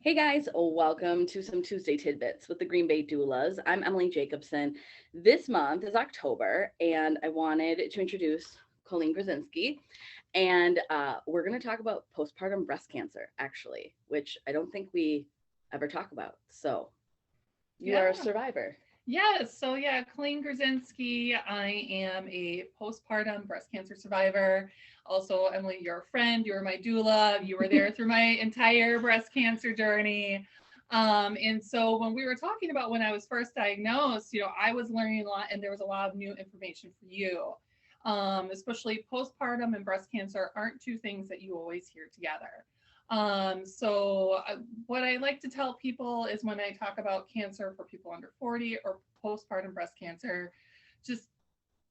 Hey guys, welcome to some Tuesday Tidbits with the Green Bay Doulas. I'm Emily Jacobson. This month is October, and I wanted to introduce Colleen Grzinski. And we're going to talk about postpartum breast cancer, actually, which I don't think we ever talk about. So you are a survivor. Yes. Colleen Grzinski. I am a postpartum breast cancer survivor. Also, Emily, you're a friend. You were my doula. You were there through my entire breast cancer journey. And so when we were talking about when I was first diagnosed, I was learning a lot and there was a lot of new information for you. Especially postpartum and breast cancer aren't two things that you always hear together. What I like to tell people is when I talk about cancer for people under 40 or postpartum breast cancer, just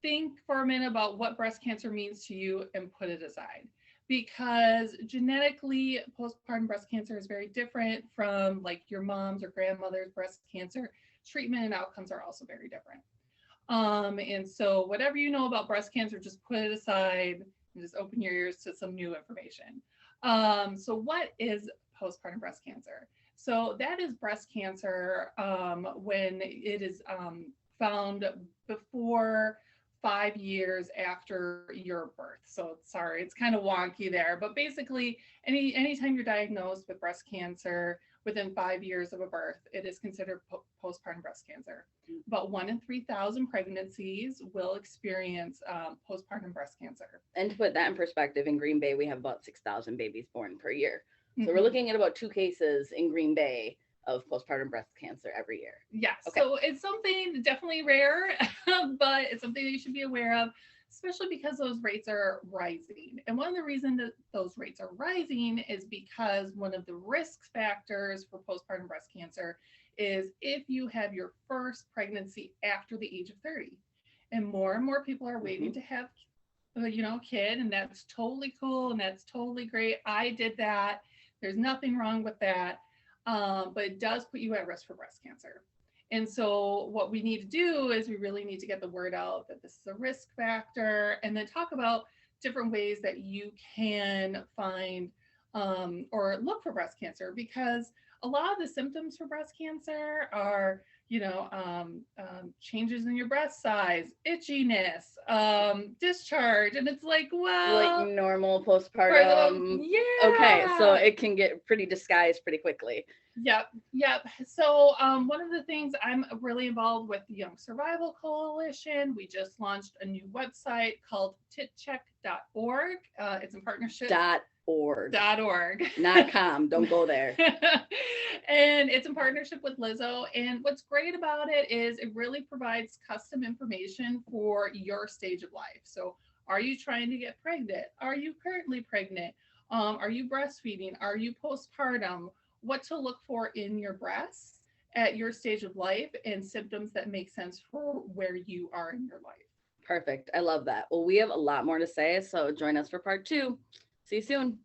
think for a minute about what breast cancer means to you and put it aside. Because genetically, postpartum breast cancer is very different from like your mom's or grandmother's breast cancer. Treatment and outcomes are also very different. And so whatever you know about breast cancer, just put it aside and just open your ears to some new information. So what is postpartum breast cancer? So that is breast cancer when it is found before 5 years after your birth. So sorry, it's kind of wonky there, but basically anytime you're diagnosed with breast cancer within 5 years of a birth, it is considered postpartum breast cancer. About 1 in 3,000 pregnancies will experience postpartum breast cancer. And to put that in perspective, in Green Bay, we have about 6,000 babies born per year. So we're looking at about 2 cases in Green Bay of postpartum breast cancer every year. Yes. Okay. So it's something definitely rare, but it's something that you should be aware of, especially because those rates are rising. And one of the reasons that those rates are rising is because one of the risk factors for postpartum breast cancer is if you have your first pregnancy after the age of 30. And more people are waiting to have a kid, and that's totally cool and that's totally great. I did that. There's nothing wrong with that. But it does put you at risk for breast cancer. And so what we need to do is we really need to get the word out that this is a risk factor, and then talk about different ways that you can find or look for breast cancer, because a lot of the symptoms for breast cancer are changes in your breast size, itchiness, discharge, and it's like, well, like normal postpartum. Yeah. Okay, so it can get pretty disguised pretty quickly. Yep. So one of the things, I'm really involved with the Young Survival Coalition. We just launched a new website called titcheck.org. It's in partnership. .org. .org. Not com. Don't go there. And it's in partnership with Lizzo. And what's great about it is it really provides custom information for your stage of life. So are you trying to get pregnant? Are you currently pregnant? Are you breastfeeding? Are you postpartum? What to look for in your breasts at your stage of life, and symptoms that make sense for where you are in your life. Perfect. I love that. Well, we have a lot more to say, so join us for part 2. See you soon.